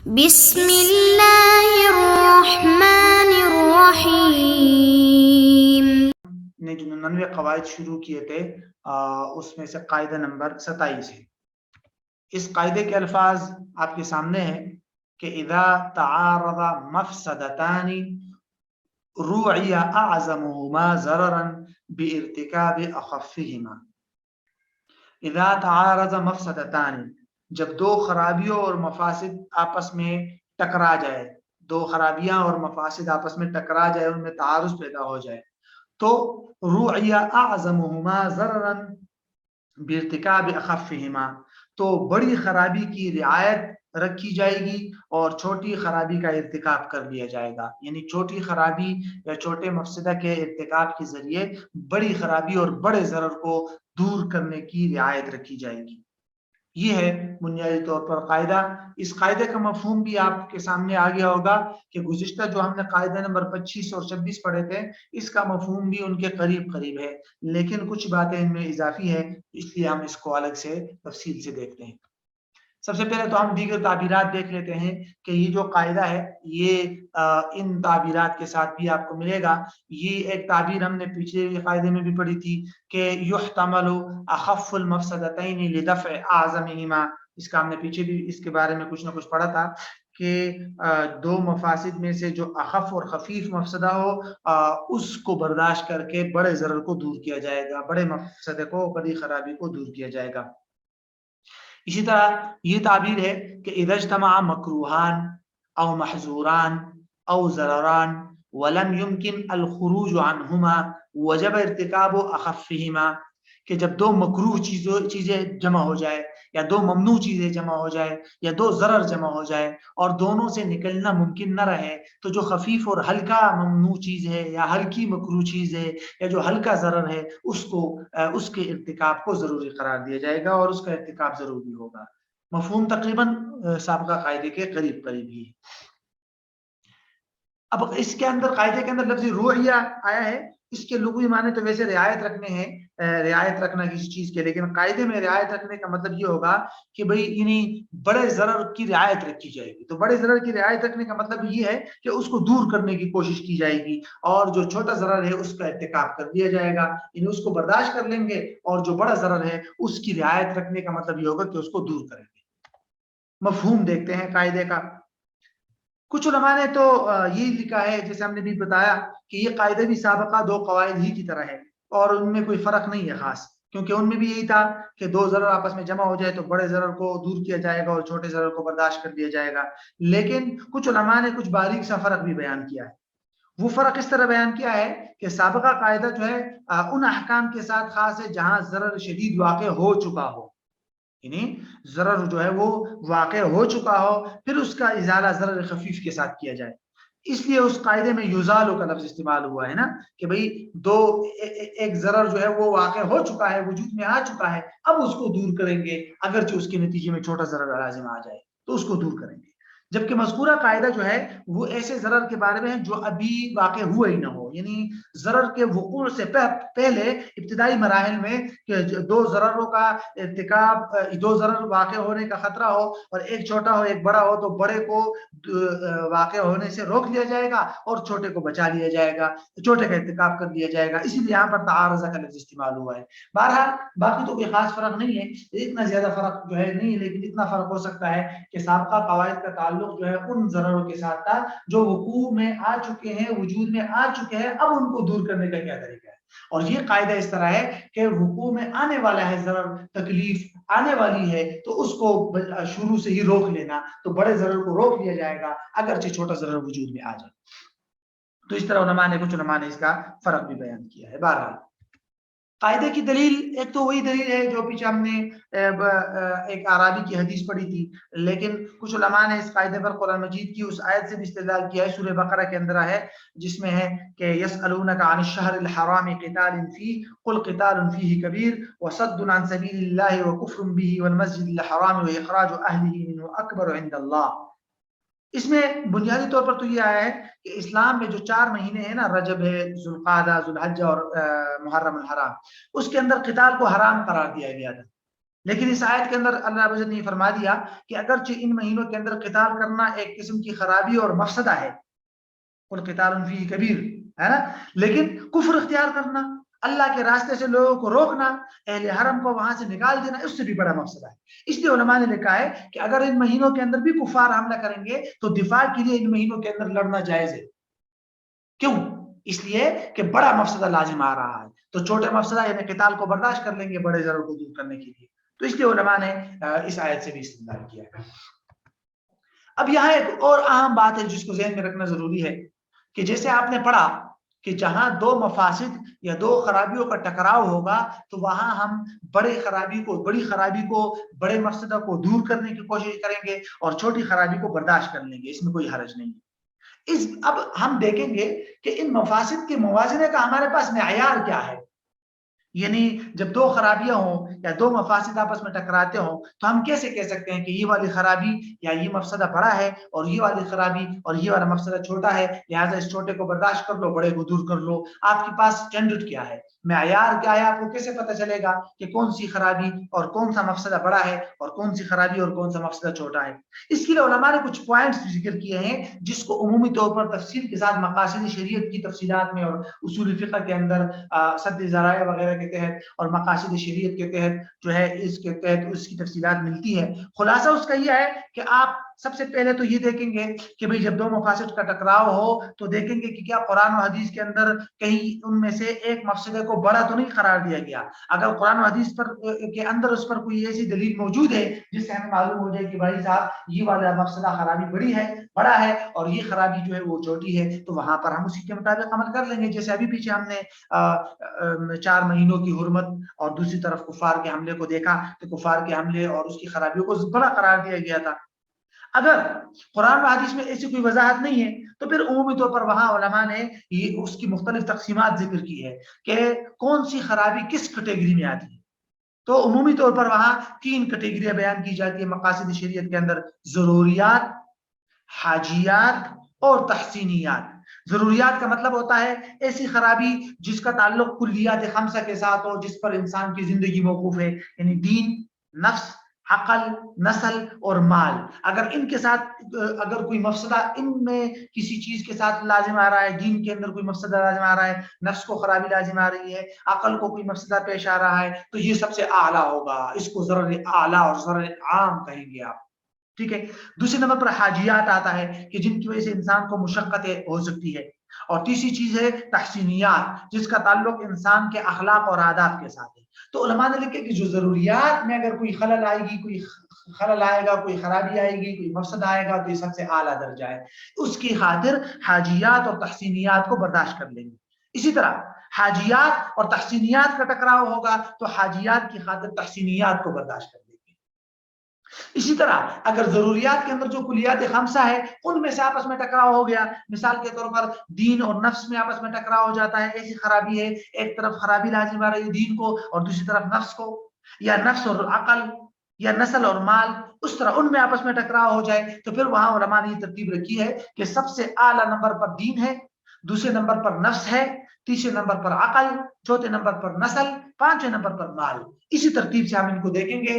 بسم اللہ الرحمن الرحیم نے جو 99 قواعد شروع کیے تھے اس میں سے قاعدہ نمبر 27 ہے۔ اس قاعدے کے الفاظ آپ کے سامنے ہیں کہ اذا تعارض مفسدتان روعی اعظمهما ضررا بارتکاب اخفهما۔ اذا تعارض مفسدتان، جب دو خرابیوں اور مفاسد آپس میں ٹکرا جائے، دو خرابیاں اور مفاسد آپس میں ٹکرا جائے، ان میں تعارض پیدا ہو جائے، تو روعی اعظمهما ضررا بارتکاب اخفهما، تو بڑی خرابی کی رعایت رکھی جائے گی اور چھوٹی خرابی کا ارتکاب کر لیا جائے گا، یعنی چھوٹی خرابی یا چھوٹے مفسدہ کے ارتکاب کے ذریعے بڑی خرابی اور بڑے ضرر کو دور کرنے کی رعایت رکھی جائے گی۔ یہ ہے بنیادی طور پر قاعدہ۔ اس قاعدے کا مفہوم بھی آپ کے سامنے آ گیا ہوگا کہ گزشتہ جو ہم نے قاعدہ نمبر 25 اور 26 پڑھے تھے، اس کا مفہوم بھی ان کے قریب قریب ہے، لیکن کچھ باتیں ان میں اضافی ہے، اس لیے ہم اس کو الگ سے تفصیل سے دیکھتے ہیں۔ سب سے پہلے تو ہم دیگر تعبیرات دیکھ لیتے ہیں کہ یہ جو قاعدہ ہے یہ ان تعبیرات کے ساتھ بھی آپ کو ملے گا۔ یہ ایک تعبیر ہم نے پچھلے قاعدے میں بھی پڑھی تھی کہ یحتمل اخف المفسدتین لدفع اعظمہما، اس کا ہم نے پیچھے بھی اس کے بارے میں کچھ نہ کچھ پڑھا تھا کہ دو مفاسد میں سے جو اخف اور خفیف مفسدہ ہو اس کو برداشت کر کے بڑے ضرر کو دور کیا جائے گا، بڑے مفسدے کو، بڑی خرابی کو دور کیا جائے گا۔ اسی طرح یہ تعبیر ہے کہ اذا اجتمع مکروہان او محظوران او ضرران ولم يمكن الخروج عنهما وجب ارتکاب اخفهما، کہ جب دو مکروہ چیزیں جمع ہو جائے یا دو ممنوع چیزیں جمع ہو جائے یا دو ضرر جمع ہو جائے اور دونوں سے نکلنا ممکن نہ رہے، تو جو خفیف اور ہلکا ممنوع چیز ہے یا ہلکی مکروہ چیز ہے یا جو ہلکا ضرر ہے اس کے ارتکاب کو ضروری قرار دیا جائے گا اور اس کا ارتکاب ضروری ہوگا۔ مفہوم تقریباً سابقہ قاعدے کے قریب قریب ہی ہے۔ اب اس کے اندر قاعدے کے اندر لفظ روعیہ آیا ہے، اس کے لغوی معنی تو ویسے رعایت رکھنے ہیں، رعایت رکھنا کسی چیز کے، لیکن قاعدے میں رعایت رکھنے کا مطلب یہ ہوگا کہ بھئی یعنی بڑے ضرر کی رعایت رکھی جائے گی۔ تو بڑے ضرر کی رعایت رکھنے کا مطلب یہ ہے کہ اس کو دور کرنے کی کوشش کی جائے گی اور جو چھوٹا ضرر ہے اس کا ارتکاب کر دیا جائے گا، یعنی اس کو برداشت کر لیں گے اور جو بڑا ضرر ہے اس کی رعایت رکھنے کا مطلب یہ ہوگا کہ اس کو دور کریں گے۔ مفہوم دیکھتے ہیں قاعدے کا۔ کچھ علماء نے تو یہ لکھا ہے، جیسے ہم نے بھی بتایا کہ یہ قاعدہ بھی سابقہ دو قواعد ہی کی طرح ہے اور ان میں کوئی فرق نہیں ہے خاص، کیونکہ ان میں بھی یہی تھا کہ دو ضرر آپس میں جمع ہو جائے تو بڑے ضرر کو دور کیا جائے گا اور چھوٹے ضرر کو برداشت کر دیا جائے گا۔ لیکن کچھ علماء نے کچھ باریک سا فرق بھی بیان کیا ہے۔ وہ فرق اس طرح بیان کیا ہے کہ سابقہ قاعدہ جو ہے ان احکام کے ساتھ خاص ہے جہاں ضرر شدید واقع ہو چکا ہو، یعنی ضرر جو ہے وہ واقع ہو چکا ہو، پھر اس کا ازالہ ضرر خفیف کے ساتھ کیا جائے۔ اس لیے اس قاعدے میں یزالو کا لفظ استعمال ہوا ہے نا، کہ بھئی ایک ضرر جو ہے وہ واقع ہو چکا ہے، وجود میں آ چکا ہے، اب اس کو دور کریں گے، اگرچہ اس کے نتیجے میں چھوٹا ضرر لازم آ جائے تو اس کو دور کریں گے۔ جبکہ مذکورہ قاعدہ جو ہے وہ ایسے ضرر کے بارے میں ہے جو ابھی واقع ہوا ہی نہ ہو، یعنی ضرر کے وقوع سے پہلے ابتدائی مراحل میں کہ دو ضرروں کا ارتکاب، دو ضرر واقع ہونے کا خطرہ ہو اور ایک چھوٹا ہو ایک بڑا ہو، تو بڑے کو واقع ہونے سے روک لیا جائے گا اور چھوٹے کو بچا لیا جائے گا، چھوٹے کا ارتکاب کر دیا جائے گا۔ اسی لیے یہاں پر تعارض کا لفظ استعمال ہوا ہے۔ بہرحال باقی تو کوئی خاص فرق نہیں ہے، اتنا زیادہ فرق جو ہے نہیں ہے، لیکن اتنا فرق ہو سکتا ہے کہ سابقہ قواعد کا تعلق جو ہے ان ضرروں کے ساتھ تھا جو وقوع میں آ چکے ہیں، وجود میں آ چکے ہیں، اب ان کو دور کرنے کا کیا طریقہ ہے۔ اور یہ قاعدہ اس طرح ہے کہ وقوع میں آنے والا ہے ضرر، تکلیف آنے والی ہے، تو اس کو شروع سے ہی روک لینا، تو بڑے ضرر کو روک لیا جائے گا اگرچہ چھوٹا ضرر وجود میں آ جائے۔ تو اس طرح کچھ علماء نے اس کا فرق بھی بیان کیا ہے۔ بہرحال قاعدے کی دلیل ایک تو وہی دلیل ہے جو پیچھے ہم نے ایک اعرابی کی حدیث پڑھی تھی، لیکن کچھ علماء نے اس قاعدے پر قرآن مجید کی اس آیت سے بھی استدلال کیا ہے، سورہ بقرہ کے اندر ہے، جس میں ہے کہ یسألونک عن الشہر الحرام قتال فیہ قل قتال فیہ کبیر وصد عن سبیل اللہ وکفر بہ والمسجد الحرام واخراج اہلہ منہ اکبر عند اللہ۔ اس میں بنیادی طور پر تو یہ آیا ہے کہ اسلام میں جو 4 مہینے ہیں نا، رجب ہے، ذوالقعدہ، ذوالحجہ اور محرم الحرام، اس کے اندر قتال کو حرام قرار دیا گیا تھا۔ لیکن اس آیت کے اندر اللہ رب العزت نے فرما دیا کہ اگرچہ ان مہینوں کے اندر قتال کرنا ایک قسم کی خرابی اور مفسدہ ہے، قتال فیہ کبیر، ہے نا، لیکن کفر اختیار کرنا، اللہ کے راستے سے لوگوں کو روکنا، اہل حرم کو وہاں سے نکال دینا، اس سے بھی بڑا مقصد ہے۔ اس لیے علماء نے لکھا ہے کہ اگر ان مہینوں کے اندر بھی کفار حملہ کریں گے تو دفاع کے لیے ان مہینوں کے اندر لڑنا جائز ہے۔ کیوں؟ اس لیے کہ بڑا مفسدہ لازم آ رہا ہے، تو چھوٹے مفسدہ یعنی قتال کو برداشت کر لیں گے بڑے ضرر کو دور کرنے کے لیے، تو اس لیے علماء نے اس آیت سے بھی استدلال کیا ہے۔ اب یہاں ایک اور اہم بات ہے جس کو ذہن میں رکھنا ضروری ہے کہ جیسے آپ نے پڑھا کہ جہاں دو مفاسد یا دو خرابیوں کا ٹکراؤ ہوگا تو وہاں ہم بڑی خرابی کو بڑے مقصدہ کو دور کرنے کی کوشش کریں گے اور چھوٹی خرابی کو برداشت کر لیں گے، اس میں کوئی حرج نہیں ہے۔ اب ہم دیکھیں گے کہ ان مفاسد کے موازنے کا ہمارے پاس معیار کیا ہے، یعنی جب دو خرابیاں ہوں یا دو مفاسد آپس میں ٹکراتے ہوں تو ہم کیسے کہہ سکتے ہیں کہ یہ والی خرابی یا یہ مفسدہ بڑا ہے اور یہ والی خرابی اور یہ والا مفسدہ چھوٹا ہے، لہٰذا اس چھوٹے کو برداشت کر لو بڑے کو دور کر لو۔ آپ کے پاس اسٹینڈرڈ کیا ہے، معیار کیا ہے؟ آپ کو کیسے پتہ چلے گا کہ کون سی خرابی اور کون سا مفسدہ بڑا ہے اور کون سی خرابی اور کون سا مفسدہ چھوٹا ہے؟ اس کے لیے علماء نے کچھ پوائنٹس ذکر کیے ہیں جس کو عمومی طور پر تفصیل کے ساتھ مقاصد شریعت کی تفصیلات میں اور اصول فقہ کے اندر سد ذرائع وغیرہ کے تحت اور مقاصد شریعت کے تحت جو ہے اس کے تحت اس کی تفصیلات ملتی ہے۔ خلاصہ اس کا یہ ہے کہ آپ سب سے پہلے تو یہ دیکھیں گے کہ بھئی جب دو مفاسد کا ٹکراؤ ہو تو دیکھیں گے کہ کیا قرآن و حدیث کے اندر کہیں ان میں سے ایک مفسدے کو بڑا تو نہیں قرار دیا گیا۔ اگر قرآن و حدیث پر کے اندر اس پر کوئی ایسی دلیل موجود ہے جس سے ہمیں معلوم ہو جائے کہ بھائی صاحب یہ والا مفسدہ خرابی بڑا ہے اور یہ خرابی جو ہے وہ چھوٹی ہے، تو وہاں پر ہم اسی کے مطابق عمل کر لیں گے۔ جیسے ابھی پیچھے ہم نے 4 مہینوں کی حرمت اور دوسری طرف کفار کے حملے کو دیکھا تو کفار کے حملے اور اس کی خرابیوں کو بڑا قرار دیا گیا تھا۔ اگر قرآن و حدیث میں ایسی کوئی وضاحت نہیں ہے تو پھر عمومی طور پر وہاں علماء نے یہ اس کی مختلف تقسیمات ذکر کی ہے کہ کون سی خرابی کس کیٹیگری میں آتی ہے۔ تو عمومی طور پر وہاں 3 کیٹیگریاں بیان کی جاتی ہے مقاصد شریعت کے اندر: ضروریات، حاجیات اور تحسینیات۔ ضروریات کا مطلب ہوتا ہے ایسی خرابی جس کا تعلق کلیات خمسہ کے ساتھ ہو، جس پر انسان کی زندگی موقوف ہے، یعنی دین، نفس، عقل، نسل اور مال۔ اگر ان کے ساتھ اگر کوئی مفسدہ ان میں کسی چیز کے ساتھ لازم آ رہا ہے، دین کے اندر کوئی مفسدہ لازم آ رہا ہے، نفس کو خرابی لازم آ رہی ہے، عقل کو کوئی مفسدہ پیش آ رہا ہے، تو یہ سب سے اعلیٰ ہوگا، اس کو ضرر اعلیٰ اور ضرر عام کہیں گے آپ، ٹھیک ہے۔ دوسرے نمبر پر حاجیات آتا ہے کہ جن کی وجہ سے انسان کو مشقتیں ہو سکتی ہے، اور تیسری چیز ہے تحسینیات جس کا تعلق انسان کے اخلاق اور آداب کے ساتھ ہے۔ تو علماء نے لکھا کہ جو ضروریات میں اگر کوئی خلل آئے گی، کوئی خلل آئے گا، کوئی خرابی آئے گی، کوئی مفسد آئے گا، تو یہ سب سے اعلیٰ درجہ ہے، اس کی خاطر حاجیات اور تحسینیات کو برداشت کر لیں گے۔ اسی طرح حاجیات اور تحسینیات کا ٹکراؤ ہوگا تو حاجیات کی خاطر تحسینیات کو برداشت کر لیں گے۔ اسی طرح اگر ضروریات کے اندر جو کلیات خمسہ ہے ان میں سے آپس میں ٹکراؤ ہو گیا، مثال کے طور پر دین اور نفس میں آپس میں ٹکراؤ ہو جاتا ہے، ایسی خرابی ہے، ایک طرف خرابی لازم آ رہی ہے دین کو اور دوسری طرف نفس کو، یا نفس اور عقل یا نسل اور مال، اس طرح ان میں آپس میں ٹکراؤ ہو جائے تو پھر وہاں علماء نے یہ ترتیب رکھی ہے کہ سب سے اعلیٰ نمبر پر دین ہے، دوسرے نمبر پر نفس ہے، تیسرے نمبر پر عقل، چوتھے نمبر پر نسل، پانچویں نمبر پر مال۔ اسی ترتیب سے ہم ان کو دیکھیں گے۔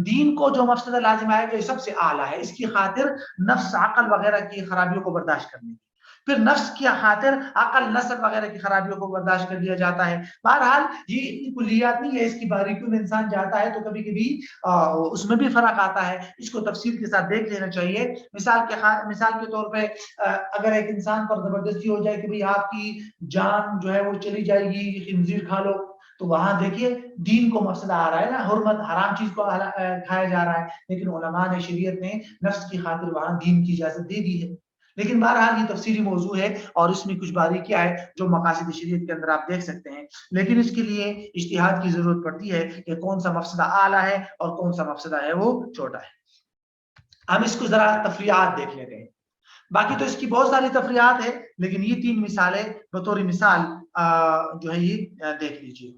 دین کو جو مفسدہ لازم آئے گا یہ سب سے اعلیٰ ہے، اس کی خاطر نفس، عقل وغیرہ کی خرابیوں کو برداشت کرنے کی، پھر نفس کی خاطر عقل، نسل وغیرہ کی خرابیوں کو برداشت کر لیا جاتا ہے۔ بہرحال یہ اتنی کلیات نہیں ہے، اس کی باریکیوں میں انسان جاتا ہے تو کبھی کبھی اس میں بھی فرق آتا ہے، اس کو تفصیل کے ساتھ دیکھ لینا چاہیے۔ مثال کے طور پہ اگر ایک انسان پر زبردستی ہو جائے کہ بھئی آپ کی جان جو ہے وہ چلی جائے گی، خنزیر کھا لو، تو وہاں دیکھیے دین کو مفسدہ آ رہا ہے نا، حرمت، حرام چیز کو کھایا جا رہا ہے، لیکن علماء نے، شریعت نے نفس کی خاطر وہاں دین کی اجازت دے دی ہے۔ لیکن بہرحال یہ تفصیلی موضوع ہے اور اس میں کچھ باریکیاں ہے جو مقاصد شریعت کے اندر آپ دیکھ سکتے ہیں، لیکن اس کے لیے اجتہاد کی ضرورت پڑتی ہے کہ کون سا مفسدہ اعلیٰ ہے اور کون سا مفسدہ ہے وہ چھوٹا ہے۔ ہم اس کو ذرا تفریعات دیکھ لیتے ہیں، باقی تو اس کی بہت ساری تفریعات ہے، لیکن یہ 3 مثالیں بطور مثال جو ہے یہ دیکھ لیجیے۔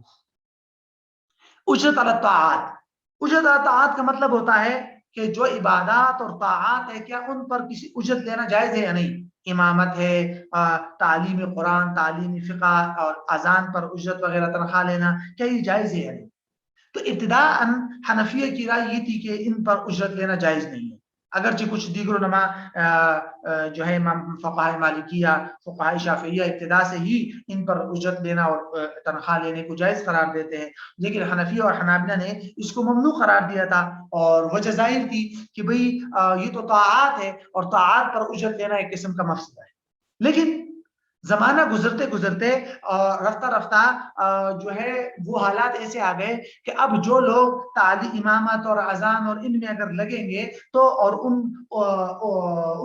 اجرت علی الطاعات۔ اجرت علی الطاعات کا مطلب ہوتا ہے کہ جو عبادات اور طاعات ہے کیا ان پر کسی اجرت لینا جائز ہے یا نہیں۔ امامت ہے، تعلیم قرآن، تعلیم فقہ اور اذان پر اجرت وغیرہ تنخواہ لینا، کیا یہ جائز ہے یا نہیں۔ تو ابتداءً حنفیہ کی رائے یہ تھی کہ ان پر اجرت لینا جائز نہیں ہے، اگرچہ کچھ دیگر علماء جو ہے فقہائے مالکیہ، فقہائے شافعیہ ابتدا سے ہی ان پر اجرت لینا اور تنخواہ لینے کو جائز قرار دیتے ہیں، لیکن حنفیہ اور حنابلہ نے اس کو ممنوع قرار دیا تھا، اور وجہ ظاہر تھی کہ بھئی یہ تو طاعات ہے اور طاعات پر اجرت لینا ایک قسم کا مفسدہ ہے۔ لیکن زمانہ گزرتے گزرتے رفتہ رفتہ جو ہے وہ حالات ایسے آ گئے کہ اب جو لوگ تعلیم، امامت اور اذان اور ان میں اگر لگیں گے تو اور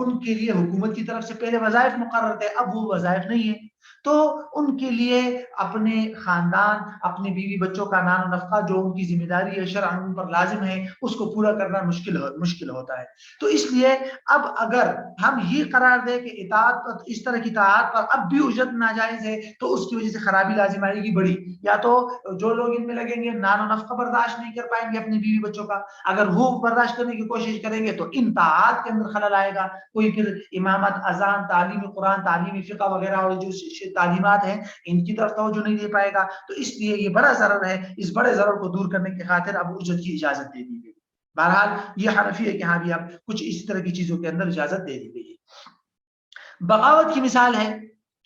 ان کے لیے حکومت کی طرف سے پہلے وظائف مقرر تھے، اب وہ وظائف نہیں ہیں، تو ان کے لیے اپنے خاندان، اپنے بیوی بچوں کا نان و نفقہ جو ان کی ذمہ داری ہے، شرعاً ان پر لازم ہے، اس کو پورا کرنا مشکل ہوتا ہے۔ تو اس لیے اب اگر ہم یہ قرار دیں کہ اطاعت، اس طرح کی اطاعت پر اب بھی اجرت ناجائز ہے، تو اس کی وجہ سے خرابی لازم آئے گی بڑی، یا تو جو لوگ ان میں لگیں گے نان و نفقہ برداشت نہیں کر پائیں گے اپنی بیوی بچوں کا، اگر وہ برداشت کرنے کی کوشش کریں گے تو ان طاعات کے اندر خلل آئے گا، کوئی پھر امامت، اذان، تعلیم قرآن، تعلیم فقہ وغیرہ اور جو تعلیمات ہیں ان کی طرف توجہ نہیں دے پائے گا، تو اس لیے یہ بڑا ضرر ہے، اس بڑے ضرر کو دور کرنے کی خاطر اب اجرت کی اجازت دے دی گئی۔ بہرحال یہ حنفی ہے کہ ہاں بھی اب کچھ اس طرح کی چیزوں کے اندر اجازت دے دی گئی ہے۔ بغاوت کی مثال ہے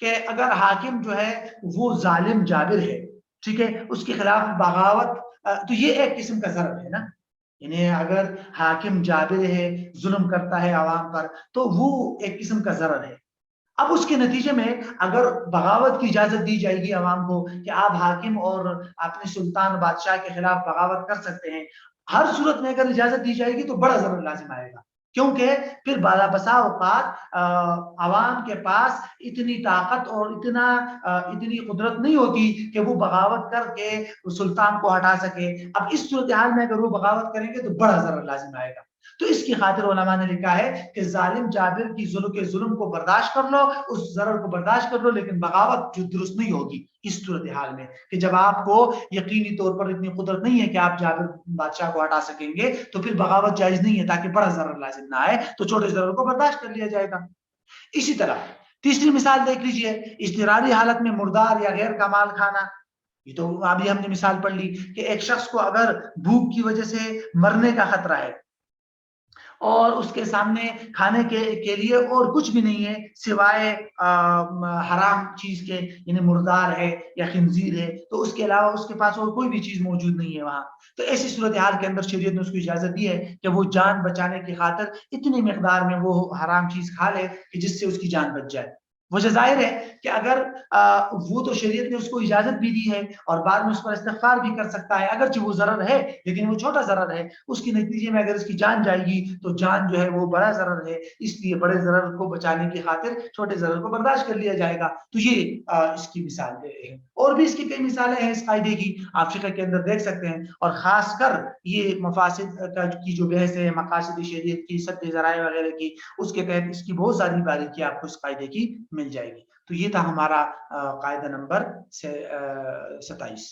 کہ اگر حاکم جو ہے وہ ظالم جابر ہے، ٹھیک ہے، اس کے خلاف بغاوت، تو یہ ایک قسم کا ضرر ہے نا، یعنی اگر حاکم جابر ہے، ظلم کرتا ہے عوام پر، تو وہ ایک قسم کا ضرر ہے۔ اب اس کے نتیجے میں اگر بغاوت کی اجازت دی جائے گی عوام کو کہ آپ حاکم اور اپنے سلطان بادشاہ کے خلاف بغاوت کر سکتے ہیں، ہر صورت میں اگر اجازت دی جائے گی تو بڑا ضرر لازم آئے گا، کیونکہ پھر بسا اوقات عوام کے پاس اتنی طاقت اور اتنی قدرت نہیں ہوتی کہ وہ بغاوت کر کے سلطان کو ہٹا سکے۔ اب اس صورتحال میں اگر وہ بغاوت کریں گے تو بڑا ضرر لازم آئے گا، تو اس کی خاطر علماء نے لکھا ہے کہ ظالم جابر کی ظلم کو برداشت کر لو، اس ضرر کو برداشت کر لو، لیکن بغاوت جو درست نہیں ہوگی اس صورتحال میں، کہ جب آپ کو یقینی طور پر اتنی قدرت نہیں ہے کہ آپ جابر بادشاہ کو ہٹا سکیں گے، تو پھر بغاوت جائز نہیں ہے، تاکہ بڑا ضرر لازم نہ آئے تو چھوٹے ضرر کو برداشت کر لیا جائے گا۔ اسی طرح تیسری مثال دیکھ لیجئے، اضطراری حالت میں مردار یا غیر کا مال کھانا، یہ تو ابھی ہم نے مثال پڑھ لی کہ ایک شخص کو اگر بھوک کی وجہ سے مرنے کا خطرہ ہے اور اس کے سامنے کھانے کے لیے اور کچھ بھی نہیں ہے سوائے حرام چیز کے، یعنی مردار ہے یا خنزیر ہے، تو اس کے علاوہ اس کے پاس اور کوئی بھی چیز موجود نہیں ہے وہاں، تو ایسی صورتحال کے اندر شریعت نے اس کو اجازت دی ہے کہ وہ جان بچانے کی خاطر اتنی مقدار میں وہ حرام چیز کھا لے کہ جس سے اس کی جان بچ جائے۔ وجہ ظاہر ہے کہ اگر وہ تو شریعت نے اس کو اجازت بھی دی ہے اور بعد میں اس پر استغفار بھی کر سکتا ہے، اگرچہ وہ ضرر ہے لیکن وہ چھوٹا ضرر ہے، اس کے نتیجے میں اگر اس کی جان جائے گی تو جان جو ہے وہ بڑا ضرر ہے، اس لیے بڑے ضرر کو بچانے کی خاطر چھوٹے ضرر کو برداشت کر لیا جائے گا۔ تو یہ اس کی مثال ہے، اور بھی اس کی کئی مثالیں ہیں اس قاعدے کی، آپ فقہ کے اندر دیکھ سکتے ہیں، اور خاص کر یہ مفاسد کی جو بحث ہے، مقاصد شریعت کی، سد ذرائع وغیرہ کی، اس کے تحت اس کی بہت ساری باریکی آپ کو اس قاعدے کی مل جائے گی۔ تو یہ تھا ہمارا قاعدہ نمبر 27۔